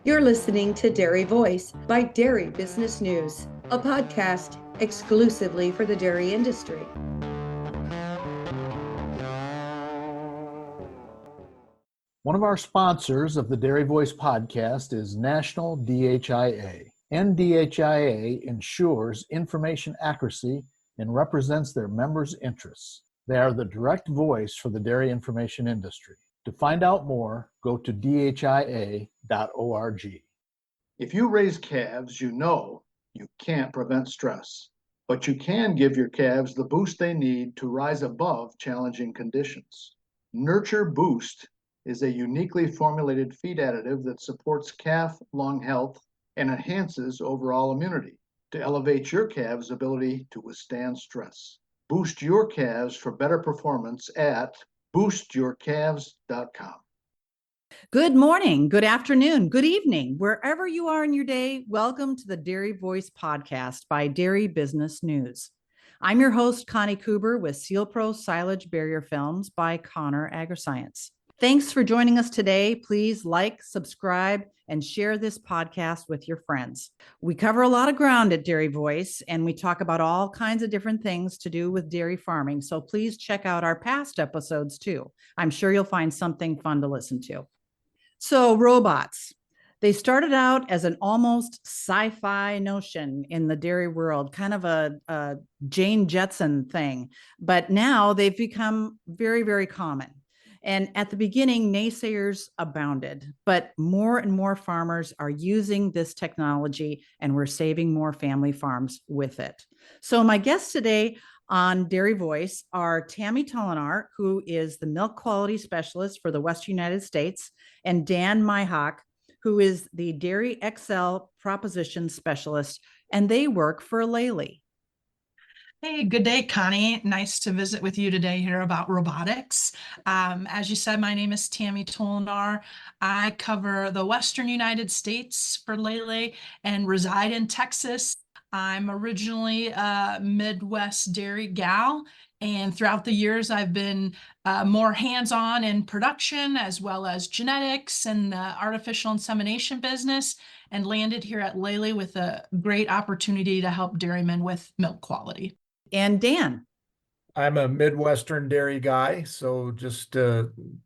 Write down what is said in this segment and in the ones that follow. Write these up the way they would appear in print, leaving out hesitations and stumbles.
You're listening to Dairy Voice by Dairy Business News, a podcast exclusively for the dairy industry. One of our sponsors of the Dairy Voice podcast is National DHIA. NDHIA ensures information accuracy and represents their members' interests. They are the direct voice for the dairy information industry. To find out more, go to dhia.org. If you raise calves, you know you can't prevent stress, but you can give your calves the boost they need to rise above challenging conditions. Nurture Boost is a uniquely formulated feed additive that supports calf lung health and enhances overall immunity to elevate your calves' ability to withstand stress. Boost your calves for better performance at boostyourcalves.com. Good morning, good afternoon, good evening, wherever you are in your day. Welcome to the Dairy Voice podcast by Dairy Business News. I'm your host, Connie Kuber with Sealpro Silage Barrier Films by Agriscience. Thanks for joining us today. Please like, subscribe, and share this podcast with your friends. We cover a lot of ground at Dairy Voice, and we talk about all kinds of different things to do with dairy farming. So please check out our past episodes too. I'm sure you'll find something fun to listen to. So robots, they started out as an almost sci-fi notion in the dairy world, kind of a Jane Jetson thing, but now they've become very, very common. And at the beginning, naysayers abounded, but more and more farmers are using this technology, and we're saving more family farms with it. So my guests today on Dairy Voice are Tami Tollenaar, who is the milk quality specialist for the Western United States, and Dan Meihak, who is the Dairy XL proposition specialist, and they work for Lely. Hey, good day, Connie. Nice to visit with you today here about robotics. As you said, my name is Tami Tollenaar. I cover the Western United States for Lely and reside in Texas. I'm originally a Midwest dairy gal, and throughout the years, I've been more hands-on in production as well as genetics and the artificial insemination business, and landed here at Lely with a great opportunity to help dairymen with milk quality. And Dan. I'm a Midwestern dairy guy, so just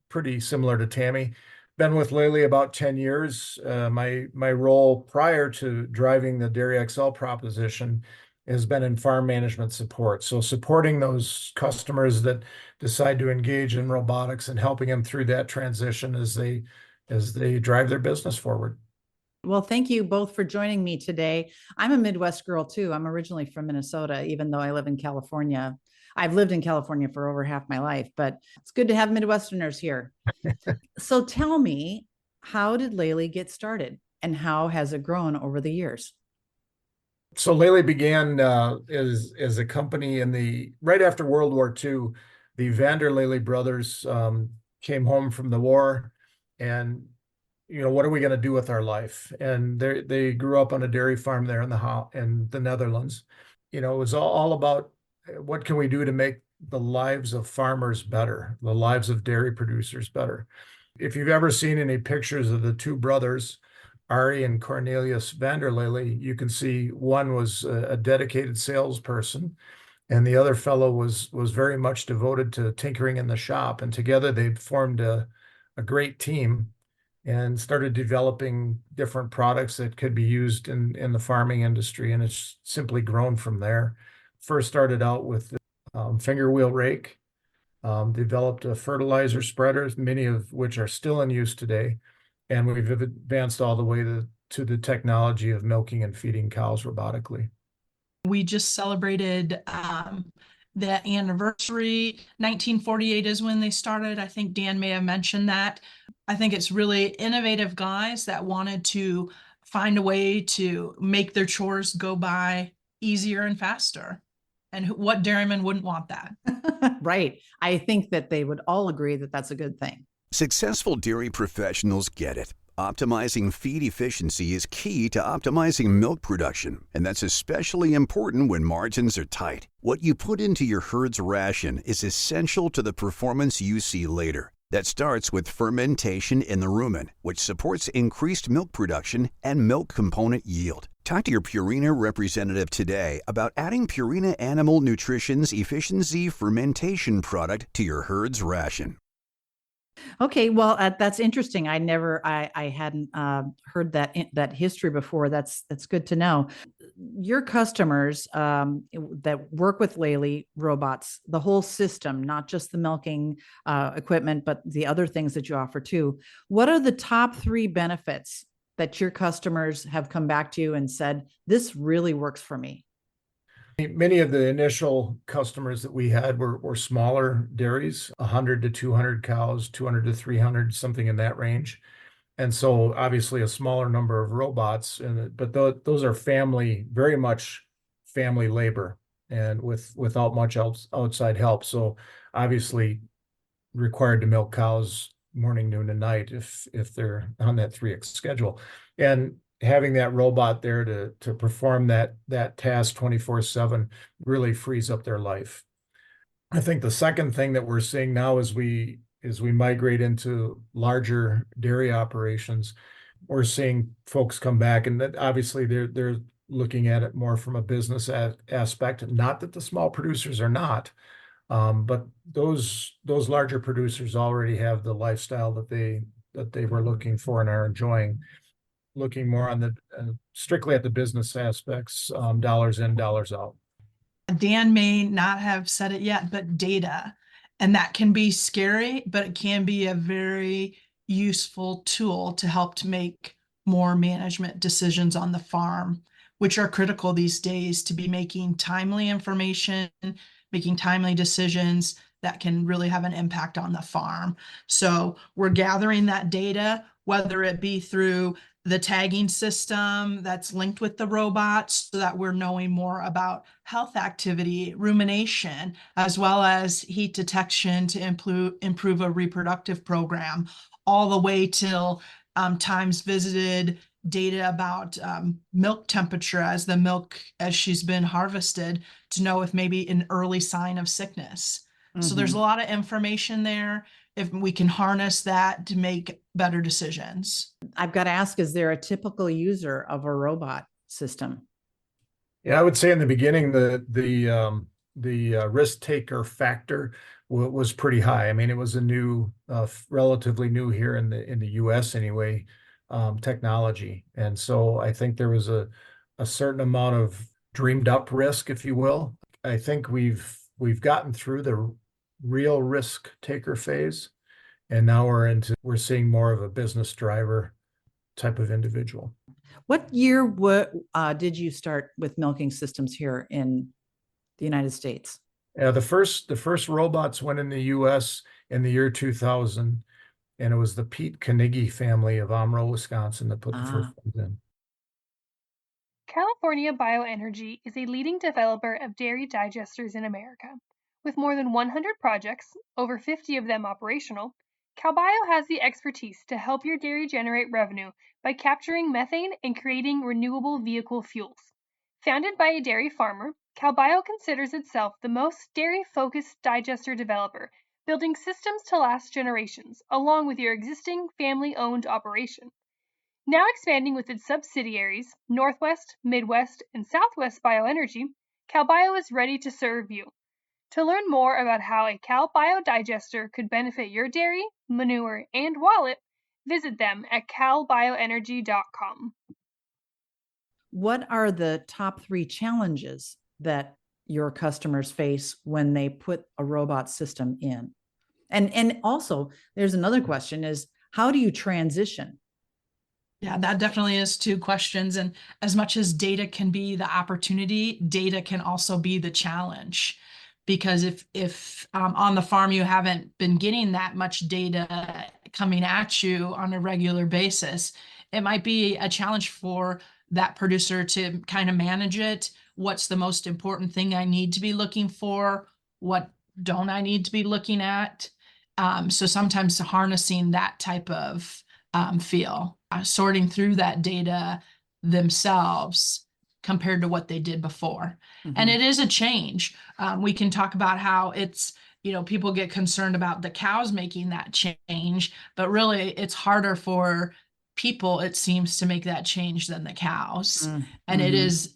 pretty similar to Tami. Been with Lely about 10 years. My role prior to driving the Dairy XL proposition has been in farm management support. So supporting those customers that decide to engage in robotics and helping them through that transition as they drive their business forward. Well, thank you both for joining me today. I'm a Midwest girl too. I'm originally from Minnesota, even though I live in California. I've lived in California for over half my life, but it's good to have Midwesterners here. So tell me, how did Lely get started and how has it grown over the years? So Lely began as a company right after World War II. The Lely brothers came home from the war, and what are we going to do with our life? And they grew up on a dairy farm there in the Netherlands. It was all about what can we do to make the lives of farmers better, the lives of dairy producers better. If you've ever seen any pictures of the two brothers, Ari and Cornelius Lely, you can see one was a dedicated salesperson, and the other fellow was very much devoted to tinkering in the shop. And together they formed a great team and started developing different products that could be used in the farming industry. And it's simply grown from there. First started out with finger wheel rake, developed a fertilizer spreaders, many of which are still in use today. And we've advanced all the way to the technology of milking and feeding cows robotically. We just celebrated the anniversary. 1948 is when they started. I think Dan may have mentioned that. I think it's really innovative guys that wanted to find a way to make their chores go by easier and faster. And what dairyman wouldn't want that? Right. I think that they would all agree that that's a good thing. Successful dairy professionals get it. Optimizing feed efficiency is key to optimizing milk production, and that's especially important when margins are tight. What you put into your herd's ration is essential to the performance you see later. That starts with fermentation in the rumen, which supports increased milk production and milk component yield. Talk to your Purina representative today about adding Purina Animal Nutrition's Efficiency Fermentation product to your herd's ration. Okay, well, that's interesting. I hadn't heard that history before. That's good to know. Your customers that work with Lely robots, the whole system, not just the milking equipment, but the other things that you offer too. What are the top 3 benefits that your customers have come back to you and said, this really works for me? Many of the initial customers that we had were smaller dairies, 100 to 200 cows, 200 to 300, something in that range. And so obviously a smaller number of robots, but those are very much family labor and without much outside help. So obviously required to milk cows morning, noon, and night if they're on that 3X schedule. And having that robot there to perform that task 24/7 really frees up their life. I think the second thing that we're seeing now as we migrate into larger dairy operations, we're seeing folks come back, and that obviously they're looking at it more from a business aspect. Not that the small producers are not, but those larger producers already have the lifestyle that they were looking for and are enjoying. Looking more on the strictly at the business aspects, dollars in, dollars out. Dan may not have said it yet, but data. And that can be scary, but it can be a very useful tool to help to make more management decisions on the farm, which are critical these days to be making timely information, making timely decisions that can really have an impact on the farm. So we're gathering that data, whether it be through the tagging system that's linked with the robots so that we're knowing more about health activity, rumination, as well as heat detection to improve a reproductive program, all the way till times visited, data about milk temperature as she's been harvested to know if maybe an early sign of sickness. Mm-hmm. So there's a lot of information there. If we can harness that to make better decisions. I've got to ask, is there a typical user of a robot system? Yeah, I would say in the beginning, the risk taker factor was pretty high. I mean, it was a new, relatively new here in the U.S. anyway, technology. And so I think there was a certain amount of dreamed up risk, if you will. I think we've gotten through the real risk taker phase, and now we're seeing more of a business driver type of individual. What year did you start with milking systems here in the United States? Yeah, the first robots went in the U.S. in the year 2000, and it was the Pete Carnegie family of Omro, Wisconsin, that put the first ones in. California Bioenergy is a leading developer of dairy digesters in America. With more than 100 projects, over 50 of them operational, CalBio has the expertise to help your dairy generate revenue by capturing methane and creating renewable vehicle fuels. Founded by a dairy farmer, CalBio considers itself the most dairy-focused digester developer, building systems to last generations, along with your existing family-owned operation. Now expanding with its subsidiaries, Northwest, Midwest, and Southwest Bioenergy, CalBio is ready to serve you. To learn more about how a CalBio digester could benefit your dairy, manure, and wallet, visit them at calbioenergy.com. What are the top 3 challenges that your customers face when they put a robot system in? And also, there's another question is, how do you transition? Yeah, that definitely is 2 questions. And as much as data can be the opportunity, data can also be the challenge. Because if on the farm you haven't been getting that much data coming at you on a regular basis, it might be a challenge for that producer to kind of manage it. What's the most important thing I need to be looking for? What don't I need to be looking at? So sometimes harnessing that type of feel, sorting through that data themselves compared to what they did before. Mm-hmm. And it is a change. We can talk about how it's people get concerned about the cows making that change, but really it's harder for people, it seems, to make that change than the cows. And it is,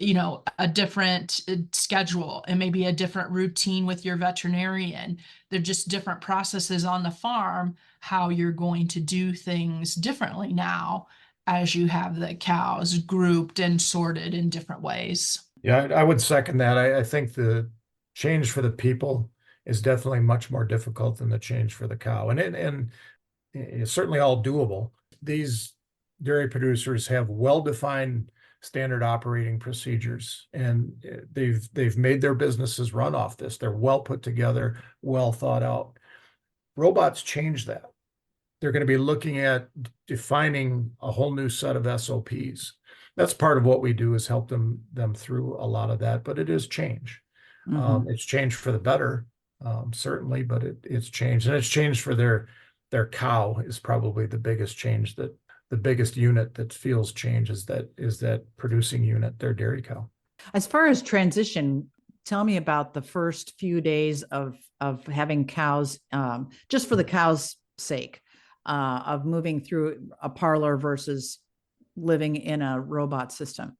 a different schedule and maybe a different routine with your veterinarian. They're just different processes on the farm, how you're going to do things differently now as you have the cows grouped and sorted in different ways. Yeah, I would second that. I think the change for the people is definitely much more difficult than the change for the cow. And it's certainly all doable. These dairy producers have well-defined standard operating procedures, and they've made their businesses run off this. They're well put together, well thought out. Robots change that. They're going to be looking at defining a whole new set of SOPs. That's part of what we do, is help them through a lot of that, but it is change. It's changed for the better, certainly, but it's changed, and it's changed for their cow is probably the biggest change. That the biggest unit that feels change is that producing unit, their dairy cow. As far as transition, tell me about the first few days of having cows, just for the cows' sake, of moving through a parlor versus living in a robot system.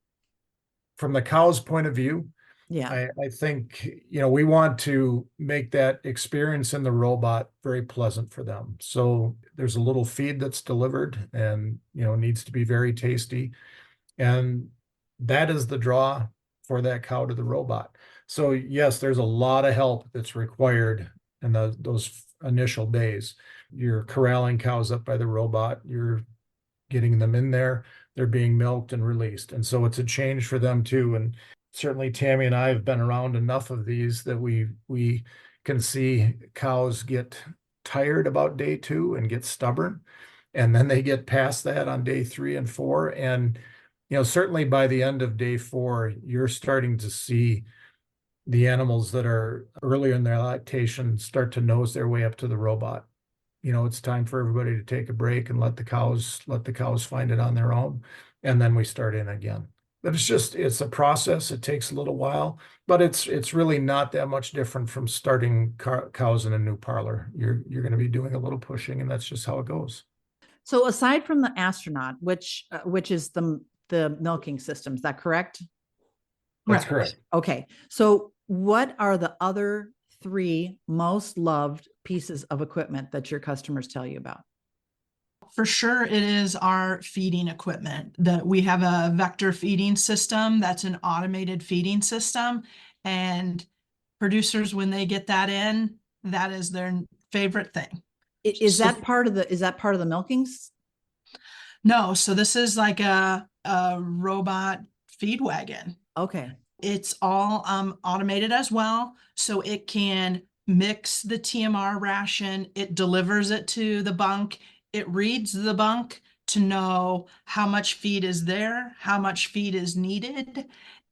From the cow's point of view, Yeah. I think, we want to make that experience in the robot very pleasant for them. So there's a little feed that's delivered and, needs to be very tasty. And that is the draw for that cow to the robot. So yes, there's a lot of help that's required in those initial days. You're corralling cows up by the robot, you're getting them in there, they're being milked and released. And so it's a change for them too. And certainly Tami and I have been around enough of these that we can see cows get tired about day 2 and get stubborn. And then they get past that on day 3 and 4. And, certainly by the end of day 4, you're starting to see the animals that are earlier in their lactation start to nose their way up to the robot. It's time for everybody to take a break and let the cows find it on their own. And then we start in again. But it's a process. It takes a little while, but it's really not that much different from starting cows in a new parlor. You're going to be doing a little pushing, and that's just how it goes. So aside from the astronaut, which is the milking system, is that correct? That's correct. Okay. So what are the other 3 most loved pieces of equipment that your customers tell you about? For sure, it is our feeding equipment. That we have a vector feeding system that's an automated feeding system, and producers, when they get that in, that is their favorite thing. Is that part of the milkings? No, so this is like a robot feed wagon. Okay. It's all automated as well, so it can mix the TMR ration. It delivers it to the bunk. It reads the bunk to know how much feed is there, how much feed is needed,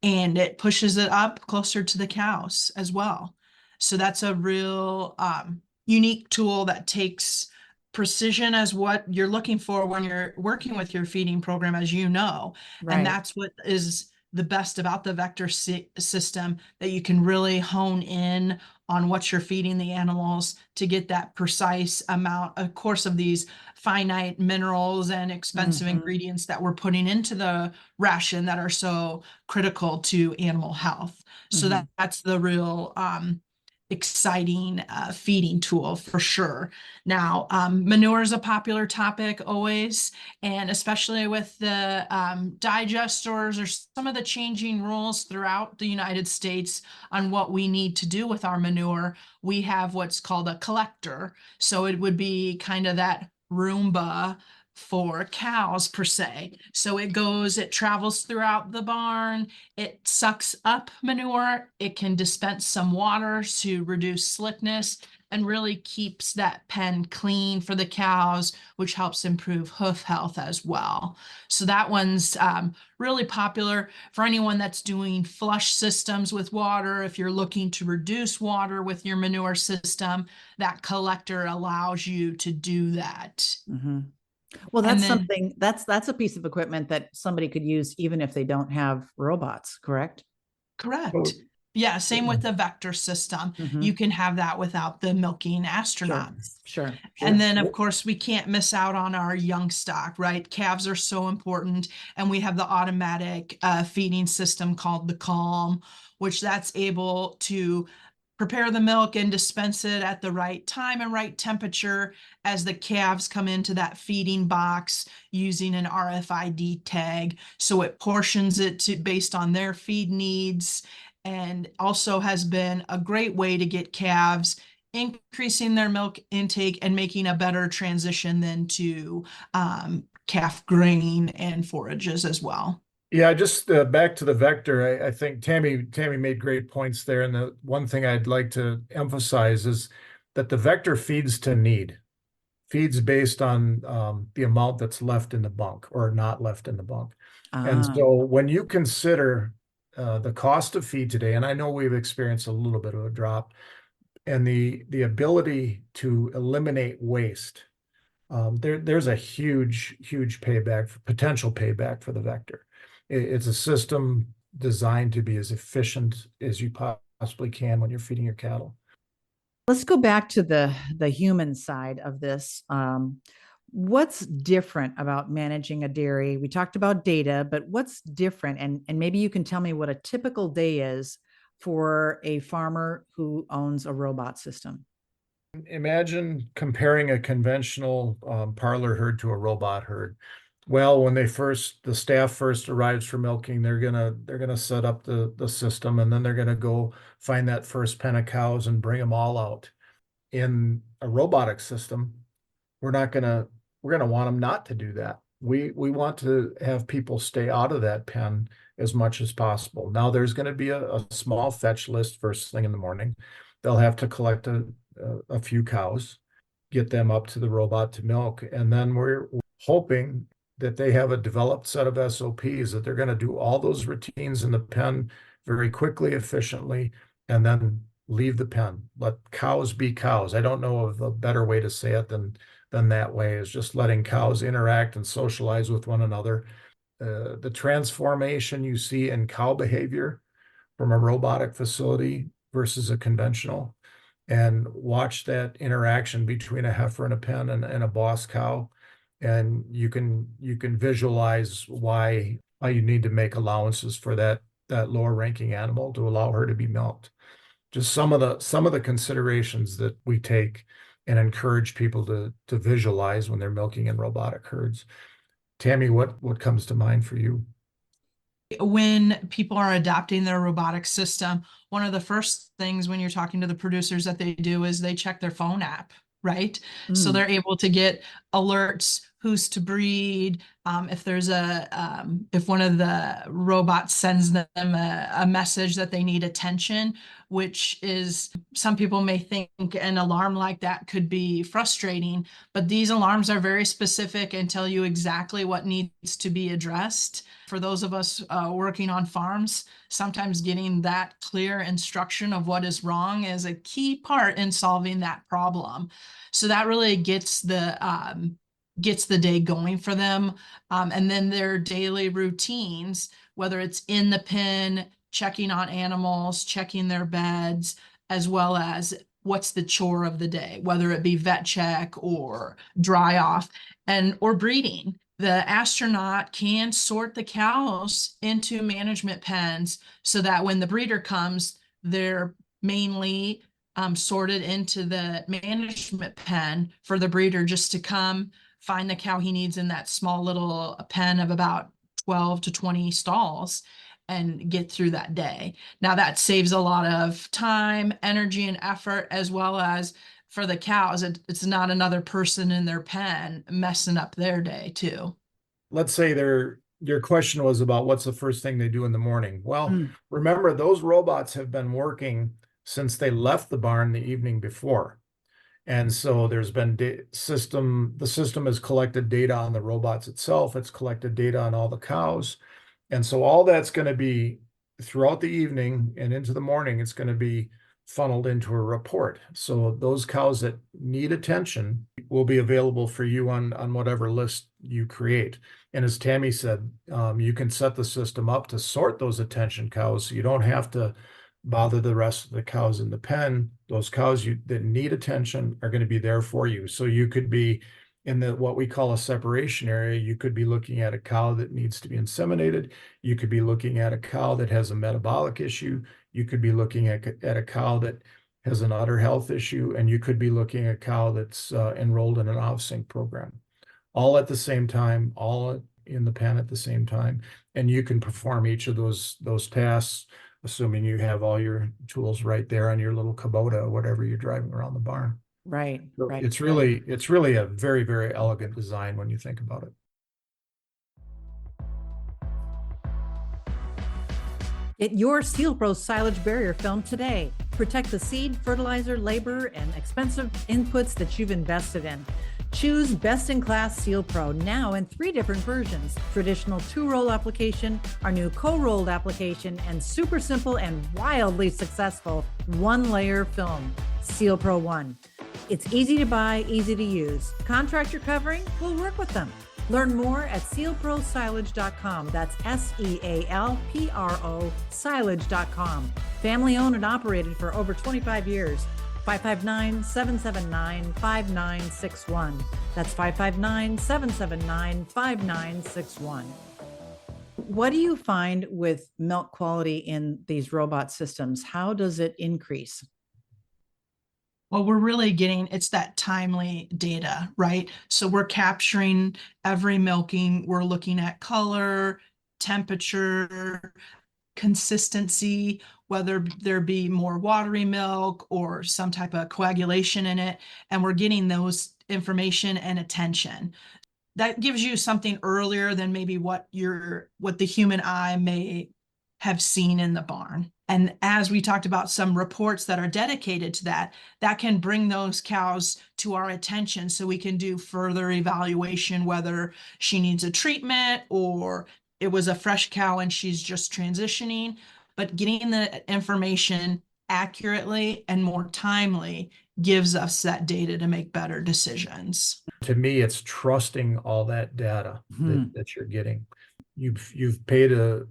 and it pushes it up closer to the cows as well. So that's a real unique tool that takes precision as what you're looking for when you're working with your feeding program, as you know. Right. And that's what is the best about the vector system, that you can really hone in on what you're feeding the animals to get that precise amount, of course, of these finite minerals and expensive ingredients that we're putting into the ration that are so critical to animal health. So that's the real exciting feeding tool for sure. Now, manure is a popular topic always, and especially with the digesters or some of the changing rules throughout the United States on what we need to do with our manure. We have what's called a collector. So it would be kind of that Roomba for cows per se. So it travels throughout the barn, it sucks up manure, it can dispense some water to reduce slickness, and really keeps that pen clean for the cows, which helps improve hoof health as well. So that one's really popular for anyone that's doing flush systems with water. If you're looking to reduce water with your manure system, that collector allows you to do that. Well, that's a piece of equipment that somebody could use even if they don't have robots, correct? Correct. So Yeah, same with the vector system. Mhm. You can have that without the milking Sure, astronauts. sure. And then, of course, we can't miss out on our young stock, right? Calves are so important. And we have the automatic feeding system called the Calm, which that's able to prepare the milk and dispense it at the right time and right temperature as the calves come into that feeding box using an RFID tag. So it portions it to based on their feed needs, and also has been a great way to get calves increasing their milk intake and making a better transition then to calf grain and forages as well. Yeah, just back to the vector. I think Tami made great points there, and the one thing I'd like to emphasize is that the vector feeds to need, feeds based on the amount that's left in the bunk or not left in the bunk. And Ah, so when you consider the cost of feed today, and I know we've experienced a little bit of a drop, and the ability to eliminate waste, there's a huge potential payback for the vector. It's a system designed to be as efficient as you possibly can when you're feeding your cattle. let's go back to the human side of this. What's different about managing a dairy? We talked about data, but what's different? And maybe you can tell me what a typical day is for a farmer who owns a robot system. Imagine comparing a conventional parlor herd to a robot herd. Well, when the staff first arrives for milking, they're gonna set up the system, and then they're gonna go find that first pen of cows and bring them all out. In a robotic system, we're gonna want them not to do that. We want to have people stay out of that pen as much as possible. Now there's going to be a small fetch list first thing in the morning. They'll have to collect a few cows, get them up to the robot to milk, and then we're hoping that they have a developed set of SOPs that they're going to do all those routines in the pen very quickly, efficiently, and then leave the pen. Let cows be cows. I don't know of a better way to say it than that way, is just letting cows interact and socialize with one another. The transformation you see in cow behavior from a robotic facility versus a conventional, and watch that interaction between a heifer and a pen and a boss cow, and you can visualize why you need to make allowances for that lower ranking animal to allow her to be milked. Just some of the considerations that we take and encourage people to visualize when they're milking in robotic herds. Tami, what comes to mind for you? When people are adopting their robotic system, one of the first things when you're talking to the producers that they do is they check their phone app, right? So they're able to get alerts, who's to breed, if there's if one of the robots sends them a message that they need attention, which is, some people may think an alarm like that could be frustrating, but these alarms are very specific and tell you exactly what needs to be addressed. For those of us working on farms, sometimes getting that clear instruction of what is wrong is a key part in solving that problem. So that really gets the day going for them. And then their daily routines, whether it's in the pen, checking on animals, checking their beds, as well as what's the chore of the day, whether it be vet check or dry off or breeding. The astronaut can sort the cows into management pens so that when the breeder comes, they're mainly sorted into the management pen for the breeder just to come find the cow he needs in that small little pen of about 12 to 20 stalls and get through that day. Now that saves a lot of time, energy, and effort, as well as for the cows, it's not another person in their pen messing up their day too. Let's say your question was about what's the first thing they do in the morning. Well, Mm. remember, those robots have been working since they left the barn the evening before. And so there's been the system has collected data on the robots itself. It's collected data on all the cows. And so all that's going to be throughout the evening and into the morning, it's going to be funneled into a report. So those cows that need attention will be available for you on whatever list you create. And as Tami said, you can set the system up to sort those attention cows. So you don't have to bother the rest of the cows in the pen. Those cows that need attention are going to be there for you. So you could be in what we call a separation area. You could be looking at a cow that needs to be inseminated. You could be looking at a cow that has a metabolic issue. You could be looking at a cow that has an udder health issue, and you could be looking at a cow that's enrolled in an off-sync program, all at the same time, all in the pen at the same time. And you can perform each of those tasks, assuming you have all your tools right there on your little Kubota or whatever you're driving around the barn. Right, So right. it's really a very, very elegant design when you think about it. Get your Sealpro silage barrier film today. Protect the seed, fertilizer, labor, and expensive inputs that you've invested in. Choose best-in-class Sealpro now in 3 different versions: traditional 2-roll application, our new co-rolled application, and super simple and wildly successful 1-layer film, Sealpro 1. It's easy to buy, easy to use. Contractor covering? We'll work with them. Learn more at sealprosilage.com. That's SEALPRO silage.com. Family owned and operated for over 25 years. 559-779-5961. That's 559-779-5961. What do you find with milk quality in these robot systems? How does it increase? Well, we're really getting, it's that timely data, right? So we're capturing every milking. We're looking at color, temperature, consistency, whether there be more watery milk or some type of coagulation in it. And we're getting those information and attention. That gives you something earlier than maybe what the human eye may have seen in the barn. And as we talked about, some reports that are dedicated to that can bring those cows to our attention so we can do further evaluation, whether she needs a treatment or it was a fresh cow and she's just transitioning. But getting the information accurately and more timely gives us that data to make better decisions. To me, it's trusting all that data that you're getting. You've paid a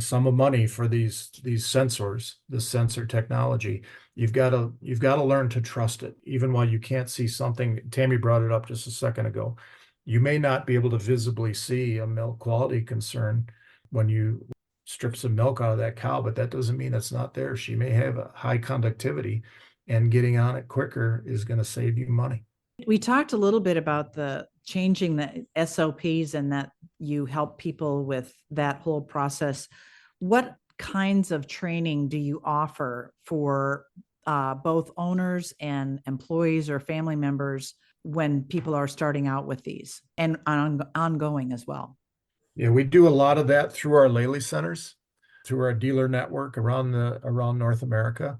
sum of money for these sensors, this sensor technology. You've got to learn to trust it, even while you can't see something. Tami brought it up just a second ago. You may not be able to visibly see a milk quality concern when you strip some milk out of that cow, but that doesn't mean it's not there. She may have a high conductivity, and getting on it quicker is going to save you money. We talked a little bit about the changing the SOPs and that you help people with that whole process. What kinds of training do you offer for both owners and employees or family members when people are starting out with these and ongoing as well? Yeah, we do a lot of that through our Lely centers, through our dealer network around North America.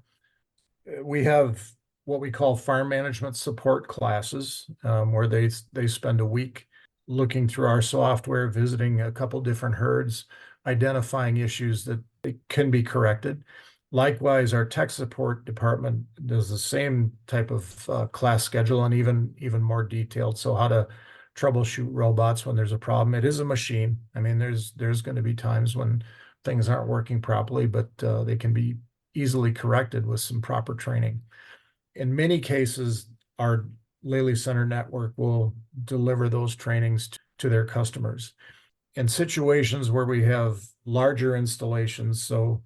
We have what we call farm management support classes, where they spend a week looking through our software, visiting a couple different herds, identifying issues that can be corrected. Likewise, our tech support department does the same type of class schedule, and even more detailed. So how to troubleshoot robots when there's a problem. It is a machine. I mean, there's going to be times when things aren't working properly, but they can be easily corrected with some proper training. In many cases, our Lely Center network will deliver those trainings to their customers. In situations where we have larger installations, so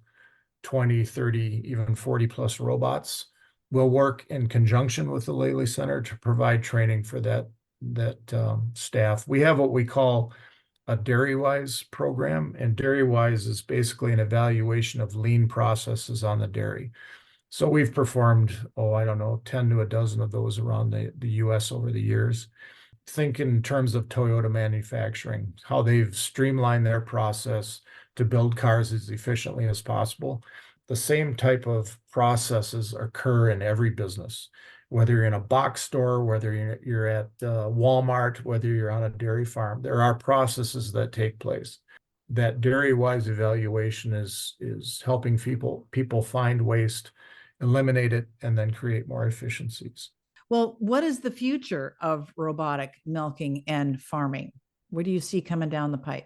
20, 30, even 40 plus robots, we'll work in conjunction with the Lely Center to provide training for that staff. We have what we call a DairyVoice program, and DairyVoice is basically an evaluation of lean processes on the dairy. So we've performed, 10 to a dozen of those around the US over the years. Think in terms of Toyota manufacturing, how they've streamlined their process to build cars as efficiently as possible. The same type of processes occur in every business, whether you're in a box store, whether you're at Walmart, whether you're on a dairy farm. There are processes that take place. That DairyVoice evaluation is helping people find waste, eliminate it, and then create more efficiencies. Well, what is the future of robotic milking and farming? What do you see coming down the pipe?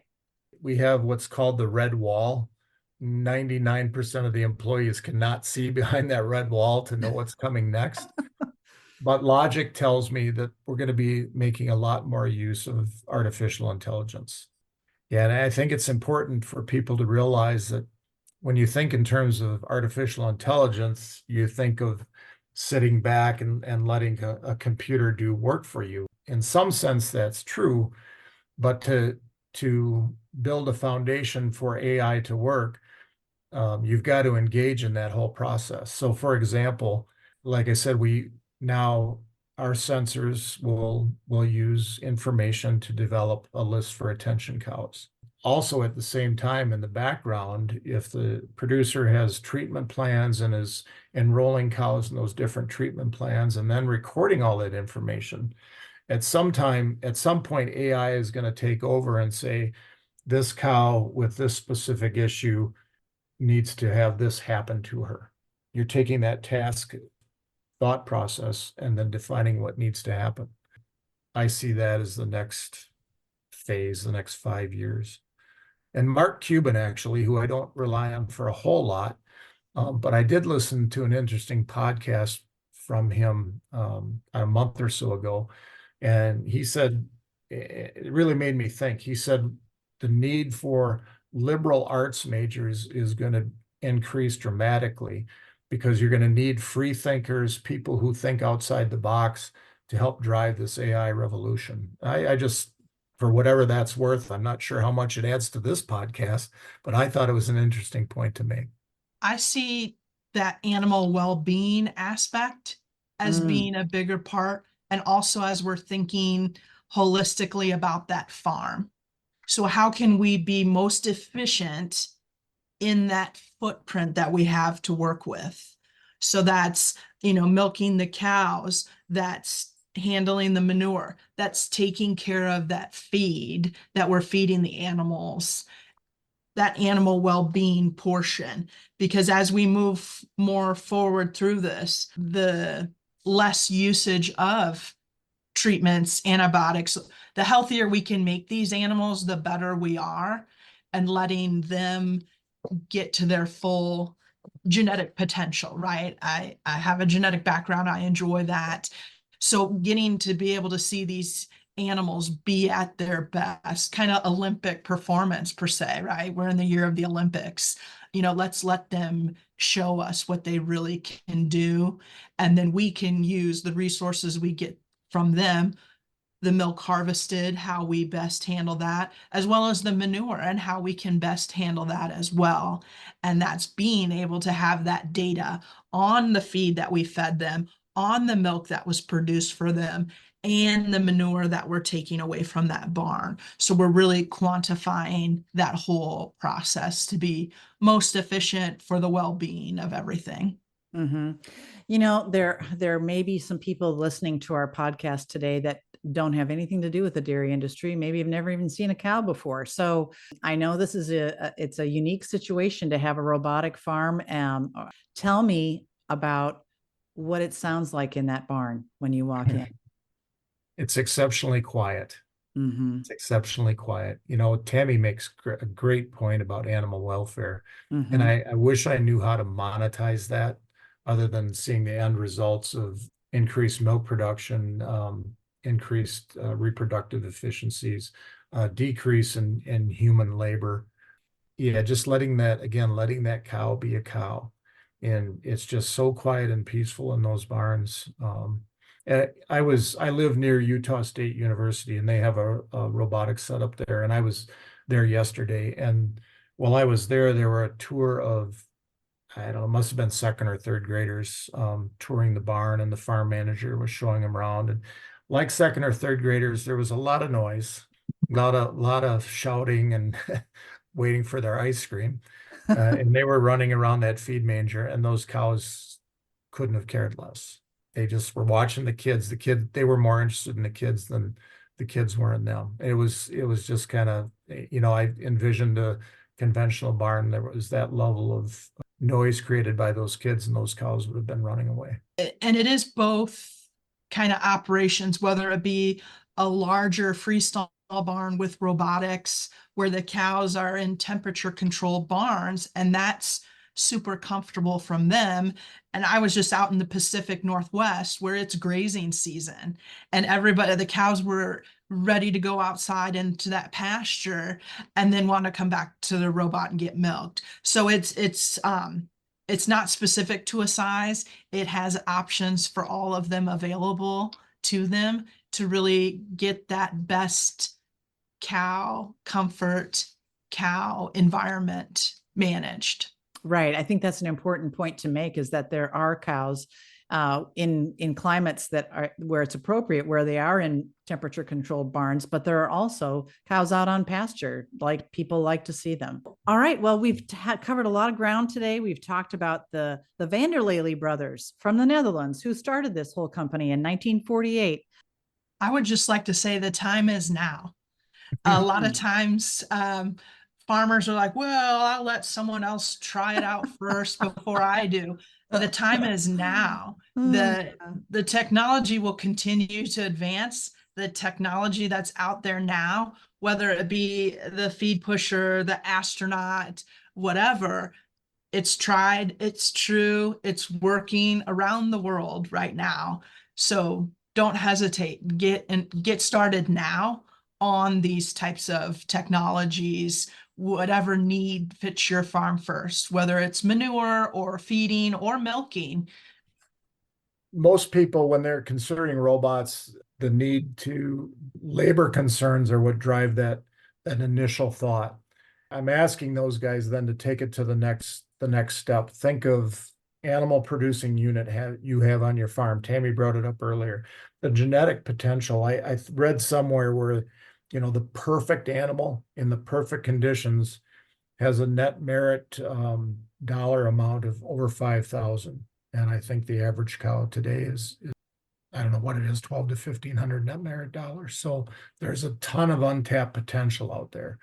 We have what's called the red wall 99% of the employees cannot see behind that red wall to know what's coming next. But logic tells me that we're going to be making a lot more use of artificial intelligence. Yeah, and I think it's important for people to realize that when you think in terms of artificial intelligence, you think of sitting back and letting a computer do work for you. In some sense, that's true, but to build a foundation for AI to work, you've got to engage in that whole process. So for example, like I said, now our sensors will use information to develop a list for attention cows. Also, at the same time, in the background, if the producer has treatment plans and is enrolling cows in those different treatment plans and then recording all that information, at some point, AI is going to take over and say, this cow with this specific issue needs to have this happen to her. You're taking that task thought process and then defining what needs to happen. I see that as the next phase, the next 5 years. And Mark Cuban, actually, who I don't rely on for a whole lot, but I did listen to an interesting podcast from him a month or so ago. And he said, it really made me think. He said, the need for liberal arts majors is going to increase dramatically because you're going to need free thinkers, people who think outside the box to help drive this AI revolution. I just, for whatever that's worth, I'm not sure how much it adds to this podcast, but I thought it was an interesting point to make. I see that animal well-being aspect as being a bigger part, and also as we're thinking holistically about that farm. So how can we be most efficient in that footprint that we have to work with? So that's, milking the cows, that's handling the manure, that's taking care of that feed that we're feeding the animals, that animal well-being portion. Because as we move more forward through this, the less usage of treatments, antibiotics, the healthier we can make these animals, the better we are, and letting them get to their full genetic potential, right? I have a genetic background. I enjoy that. So getting to be able to see these animals be at their best, kind of Olympic performance per se, right? We're in the year of the Olympics. Let's let them show us what they really can do. And then we can use the resources we get from them, the milk harvested, how we best handle that, as well as the manure and how we can best handle that as well. And that's being able to have that data on the feed that we fed them, on the milk that was produced for them, and the manure that we're taking away from that barn. So we're really quantifying that whole process to be most efficient for the well-being of everything. Mm-hmm. There may be some people listening to our podcast today that don't have anything to do with the dairy industry. Maybe have never even seen a cow before. So I know this is it's a unique situation to have a robotic farm. Tell me about what it sounds like in that barn when you walk in. It's exceptionally quiet. Mm-hmm. It's exceptionally quiet. Tami makes a great point about animal welfare. Mm-hmm. And I wish I knew how to monetize that other than seeing the end results of increased milk production, increased reproductive efficiencies, decrease in human labor. Yeah, just letting that cow be a cow. And it's just so quiet and peaceful in those barns. I live near Utah State University, and they have a robotics setup there. And I was there yesterday. And while I was there were a tour of, I don't know, it must have been second or third graders touring the barn, and the farm manager was showing them around. And like second or third graders, there was a lot of noise, a lot of shouting and waiting for their ice cream. And they were running around that feed manger, and those cows couldn't have cared less. They just were watching the kids. They were more interested in the kids than the kids were in them. It was just kind of, I envisioned a conventional barn. There was that level of noise created by those kids, and those cows would have been running away. And it is both kind of operations, whether it be a larger freestanding barn with robotics where the cows are in temperature controlled barns, and that's super comfortable from them. And I was just out in the Pacific Northwest where it's grazing season, and the cows were ready to go outside into that pasture and then want to come back to the robot and get milked. So it's not specific to a size. It has options for all of them available to them to really get that best cow comfort, cow environment managed. Right. I think that's an important point to make, is that there are cows in climates that are where it's appropriate, where they are in temperature controlled barns, but there are also cows out on pasture, like people like to see them. All right. Well, we've covered a lot of ground today. We've talked about the van der Lely brothers from the Netherlands, who started this whole company in 1948. I would just like to say the time is now. A lot of times, farmers are like, well, I'll let someone else try it out first before I do. But the time is now. The technology will continue to advance. The technology that's out there now, whether it be the feed pusher, the astronaut, whatever, it's tried, it's true, it's working around the world right now. So don't hesitate. Get started now on these types of technologies, whatever need fits your farm first, whether it's manure or feeding or milking. Most people, when they're considering robots, the need to labor concerns are what drive that initial thought. I'm asking those guys then to take it to the next step. Think of animal producing unit you have on your farm. Tammy brought it up earlier. The genetic potential. I read somewhere where, the perfect animal in the perfect conditions has a net merit dollar amount of over 5,000. And I think the average cow today is I don't know what it is, 12 to 1,500 net merit dollars. So there's a ton of untapped potential out there.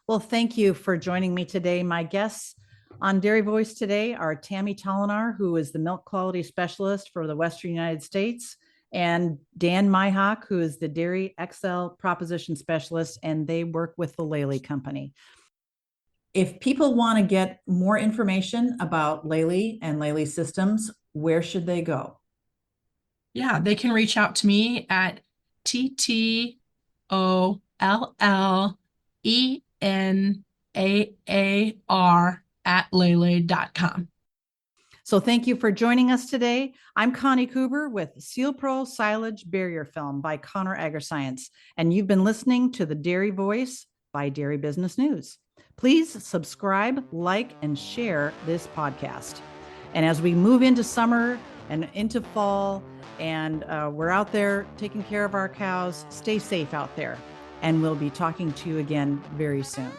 Well, thank you for joining me today. My guests on Dairy Voice today are Tami Tollenaar, who is the milk quality specialist for the Western United States, and Dan Meihak, who is the Dairy XL proposition specialist, and they work with the Lely company. If people want to get more information about Lely and Lely systems, where should they go? Yeah, they can reach out to me at TTOLLENAAR@lely.com. So thank you for joining us today. I'm Connie Kuber with Sealpro Silage Barrier Film by Conner Agriscience, and you've been listening to the Dairy Voice by Dairy Business News. Please subscribe, like, and share this podcast. And as we move into summer and into fall, and we're out there taking care of our cows, stay safe out there. And we'll be talking to you again very soon.